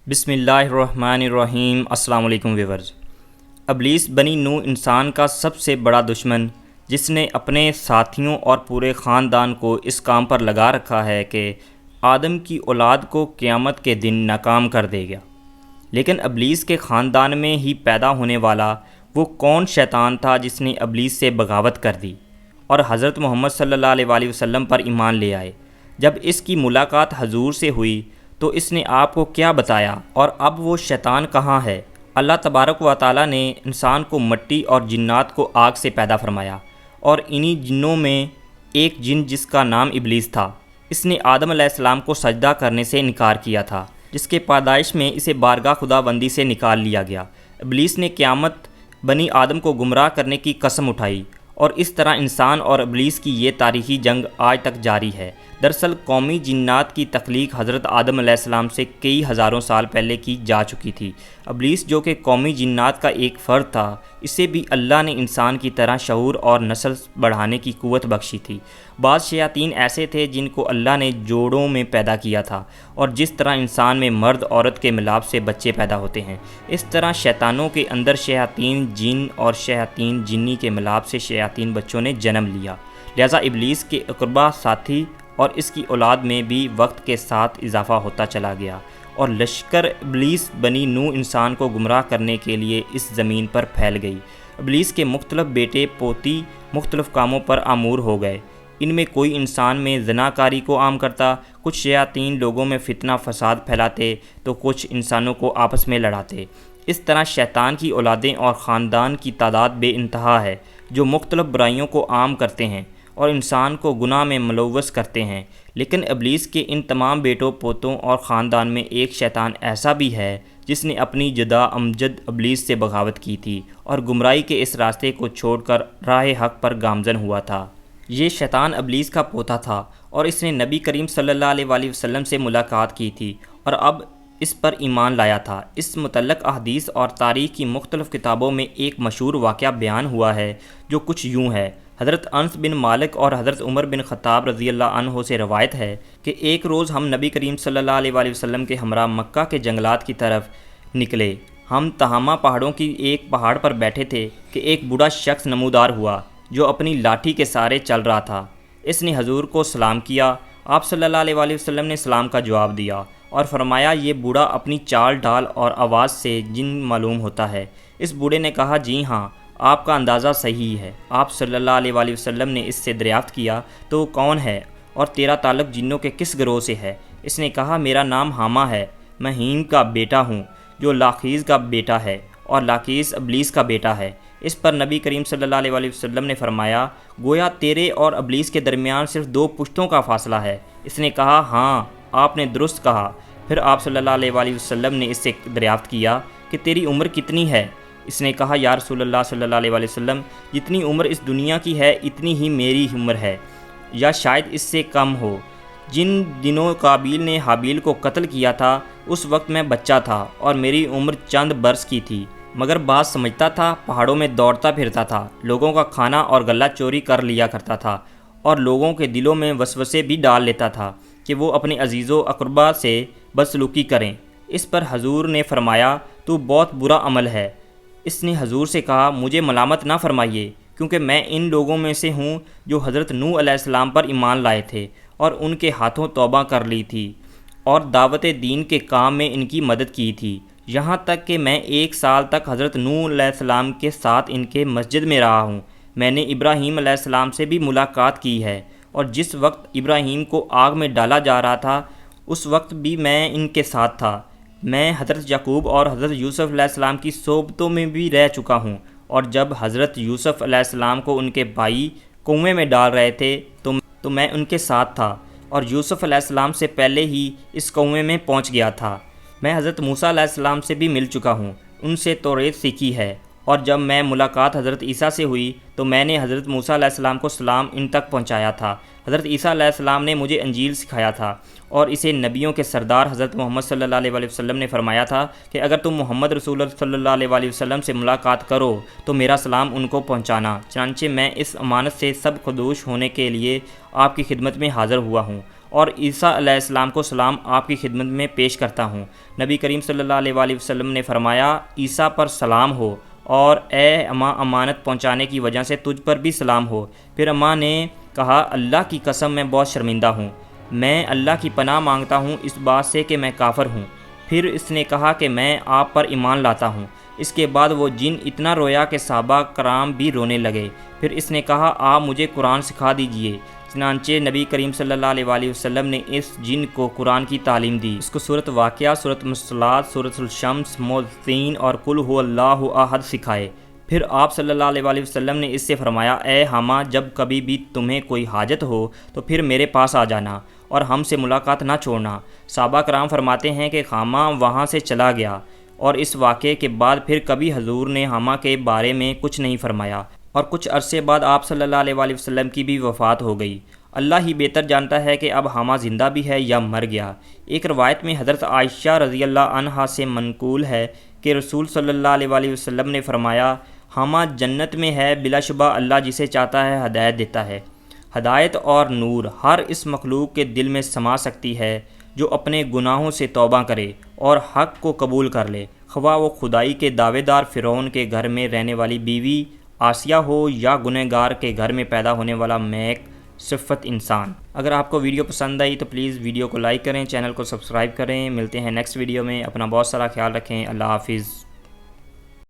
بسم اللہ الرحمن الرحیم۔ السلام علیکم ویورز۔ ابلیس بنی نوح انسان کا سب سے بڑا دشمن، جس نے اپنے ساتھیوں اور پورے خاندان کو اس کام پر لگا رکھا ہے کہ آدم کی اولاد کو قیامت کے دن ناکام کر دے گا۔ لیکن ابلیس کے خاندان میں ہی پیدا ہونے والا وہ کون شیطان تھا جس نے ابلیس سے بغاوت کر دی اور حضرت محمد صلی اللہ علیہ وآلہ وسلم پر ایمان لے آئے؟ جب اس کی ملاقات حضور سے ہوئی تو اس نے آپ کو کیا بتایا، اور اب وہ شیطان کہاں ہے؟ اللہ تبارک و تعالیٰ نے انسان کو مٹی اور جنات کو آگ سے پیدا فرمایا، اور انہی جنوں میں ایک جن جس کا نام ابلیس تھا، اس نے آدم علیہ السلام کو سجدہ کرنے سے انکار کیا تھا، جس کے پیدائش میں اسے بارگاہ خدا بندی سے نکال لیا گیا۔ ابلیس نے قیامت بنی آدم کو گمراہ کرنے کی قسم اٹھائی، اور اس طرح انسان اور ابلیس کی یہ تاریخی جنگ آج تک جاری ہے۔ دراصل قومی جنات کی تخلیق حضرت آدم علیہ السلام سے کئی ہزاروں سال پہلے کی جا چکی تھی۔ ابلیس جو کہ قومی جنات کا ایک فرد تھا، اسے بھی اللہ نے انسان کی طرح شعور اور نسل بڑھانے کی قوت بخشی تھی۔ بعض شیاطین ایسے تھے جن کو اللہ نے جوڑوں میں پیدا کیا تھا، اور جس طرح انسان میں مرد عورت کے ملاپ سے بچے پیدا ہوتے ہیں، اس طرح شیطانوں کے اندر شیاطین جن اور شیاطین جنی کے ملاپ سے شیاطین بچوں نے جنم لیا۔ لہذا ابلیس کے اقربا ساتھی اور اس کی اولاد میں بھی وقت کے ساتھ اضافہ ہوتا چلا گیا، اور لشکر ابلیس بنی نوح انسان کو گمراہ کرنے کے لیے اس زمین پر پھیل گئی۔ ابلیس کے مختلف بیٹے پوتی مختلف کاموں پر آمور ہو گئے۔ ان میں کوئی انسان میں زنا کاری کو عام کرتا، کچھ شیاطین لوگوں میں فتنہ فساد پھیلاتے، تو کچھ انسانوں کو آپس میں لڑاتے۔ اس طرح شیطان کی اولادیں اور خاندان کی تعداد بے انتہا ہے، جو مختلف برائیوں کو عام کرتے ہیں اور انسان کو گناہ میں ملوث کرتے ہیں۔ لیکن ابلیس کے ان تمام بیٹوں پوتوں اور خاندان میں ایک شیطان ایسا بھی ہے جس نے اپنی جدا امجد ابلیس سے بغاوت کی تھی اور گمراہی کے اس راستے کو چھوڑ کر راہ حق پر گامزن ہوا تھا۔ یہ شیطان ابلیس کا پوتا تھا، اور اس نے نبی کریم صلی اللہ علیہ وآلہ وسلم سے ملاقات کی تھی اور اب اس پر ایمان لایا تھا۔ اس متعلق احادیث اور تاریخ کی مختلف کتابوں میں ایک مشہور واقعہ بیان ہوا ہے، جو کچھ یوں ہے۔ حضرت انس بن مالک اور حضرت عمر بن خطاب رضی اللہ عنہ سے روایت ہے کہ ایک روز ہم نبی کریم صلی اللہ علیہ وآلہ وسلم کے ہمراہ مکہ کے جنگلات کی طرف نکلے۔ ہم تہامہ پہاڑوں کی ایک پہاڑ پر بیٹھے تھے کہ ایک بوڑھا شخص نمودار ہوا جو اپنی لاٹھی کے سہارے چل رہا تھا۔ اس نے حضور کو سلام کیا۔ آپ صلی اللہ علیہ وآلہ وسلم نے سلام کا جواب دیا اور فرمایا، یہ بوڑھا اپنی چال ڈال اور آواز سے جن معلوم ہوتا ہے۔ اس بوڑھے نے کہا، جی ہاں، آپ کا اندازہ صحیح ہے۔ آپ صلی اللہ علیہ وآلہ وسلم نے اس سے دریافت کیا، تو وہ کون ہے اور تیرا تعلق جنوں کے کس گروہ سے ہے؟ اس نے کہا، میرا نام حامہ ہے، میں ہیم کا بیٹا ہوں جو لاقیس کا بیٹا ہے، اور لاقیس ابلیس کا بیٹا ہے۔ اس پر نبی کریم صلی اللہ علیہ وآلہ وسلم نے فرمایا، گویا تیرے اور ابلیس کے درمیان صرف 2 پشتوں کا فاصلہ ہے۔ اس نے کہا، ہاں، آپ نے درست کہا۔ پھر آپ صلی اللہ علیہ وآلہ وسلم نے اس سے دریافت کیا کہ تیری عمر کتنی ہے؟ اس نے کہا، یا رسول اللہ صلی اللہ علیہ وآلہ وسلم، جتنی عمر اس دنیا کی ہے اتنی ہی میری عمر ہے، یا شاید اس سے کم ہو۔ جن دنوں قابیل نے حابیل کو قتل کیا تھا، اس وقت میں بچہ تھا اور میری عمر چند برس کی تھی، مگر بات سمجھتا تھا، پہاڑوں میں دوڑتا پھرتا تھا، لوگوں کا کھانا اور غلہ چوری کر لیا کرتا تھا، اور لوگوں کے دلوں میں وسوسے بھی ڈال لیتا تھا کہ وہ اپنے عزیز و اقربا سے بدسلوکی کریں۔ اس پر حضور نے فرمایا، تو بہت برا عمل ہے۔ اس نے حضور سے کہا، مجھے ملامت نہ فرمائیے، کیونکہ میں ان لوگوں میں سے ہوں جو حضرت نوح علیہ السلام پر ایمان لائے تھے اور ان کے ہاتھوں توبہ کر لی تھی، اور دعوت دین کے کام میں ان کی مدد کی تھی، یہاں تک کہ میں 1 سال تک حضرت نوح علیہ السلام کے ساتھ ان کے مسجد میں رہا ہوں۔ میں نے ابراہیم علیہ السلام سے بھی ملاقات کی ہے، اور جس وقت ابراہیم کو آگ میں ڈالا جا رہا تھا اس وقت بھی میں ان کے ساتھ تھا۔ میں حضرت یعقوب اور حضرت یوسف علیہ السلام کی صحبتوں میں بھی رہ چکا ہوں، اور جب حضرت یوسف علیہ السلام کو ان کے بھائی کنویں میں ڈال رہے تھے تو میں ان کے ساتھ تھا، اور یوسف علیہ السلام سے پہلے ہی اس کنویں میں پہنچ گیا تھا۔ میں حضرت موسیٰ علیہ السلام سے بھی مل چکا ہوں، ان سے توریت سیکھی ہے، اور جب میں ملاقات حضرت عیسیٰ سے ہوئی تو میں نے حضرت موسیٰ علیہ السلام کو سلام ان تک پہنچایا تھا۔ حضرت عیسیٰ علیہ السلام نے مجھے انجیل سکھایا تھا، اور اسے نبیوں کے سردار حضرت محمد صلی اللہ علیہ وآلہ وسلم نے فرمایا تھا کہ اگر تم محمد رسول اللہ صلی اللہ علیہ وآلہ وسلم سے ملاقات کرو تو میرا سلام ان کو پہنچانا۔ چنانچہ میں اس امانت سے سب خدوش ہونے کے لیے آپ کی خدمت میں حاضر ہوا ہوں، اور عیسیٰ علیہ السلام کو سلام آپ کی خدمت میں پیش کرتا ہوں۔ نبی کریم صلی اللہ علیہ وآلہ وسلم نے فرمایا، عیسیٰ پر سلام ہو، اور اے اماں، امانت پہنچانے کی وجہ سے تجھ پر بھی سلام ہو۔ پھر اماں نے کہا، اللہ کی قسم میں بہت شرمندہ ہوں، میں اللہ کی پناہ مانگتا ہوں اس بات سے کہ میں کافر ہوں۔ پھر اس نے کہا کہ میں آپ پر ایمان لاتا ہوں۔ اس کے بعد وہ جن اتنا رویا کہ صحابہ کرام بھی رونے لگے۔ پھر اس نے کہا، آپ مجھے قرآن سکھا دیجئے۔ چنانچہ نبی کریم صلی اللہ علیہ وآلہ وسلم نے اس جن کو قرآن کی تعلیم دی۔ اس کو سورۃ واقعہ، سورۃ مرسلات، سورۃ الشمس، مؤذین اور قل هو اللہ احد سکھائے۔ پھر آپ صلی اللہ علیہ وآلہ وسلم نے اس سے فرمایا، اے حامہ، جب کبھی بھی تمہیں کوئی حاجت ہو تو پھر میرے پاس آ جانا اور ہم سے ملاقات نہ چھوڑنا۔ صحابہ کرام فرماتے ہیں کہ حامہ وہاں سے چلا گیا، اور اس واقعے کے بعد پھر کبھی حضور نے حامہ کے بارے میں کچھ نہیں فرمایا، اور کچھ عرصے بعد آپ صلی اللہ علیہ وآلہ وسلم کی بھی وفات ہو گئی۔ اللہ ہی بہتر جانتا ہے کہ اب حامہ زندہ بھی ہے یا مر گیا۔ ایک روایت میں حضرت عائشہ رضی اللہ عنہا سے منقول ہے کہ رسول صلی اللہ علیہ وآلہ وسلم نے فرمایا، حامہ جنت میں ہے، بلا شبہ اللہ جسے چاہتا ہے ہدایت دیتا ہے۔ ہدایت اور نور ہر اس مخلوق کے دل میں سما سکتی ہے جو اپنے گناہوں سے توبہ کرے اور حق کو قبول کر لے، خواہ وہ خدائی کے دعوے دار فرعون کے گھر میں رہنے والی بیوی آسیہ ہو یا گنہگار کے گھر میں پیدا ہونے والا نیک صفت انسان۔ اگر آپ کو ویڈیو پسند آئی تو پلیز ویڈیو کو لائک کریں، چینل کو سبسکرائب کریں۔ ملتے ہیں نیکسٹ ویڈیو میں، اپنا بہت سارا خیال رکھیں، اللہ حافظ۔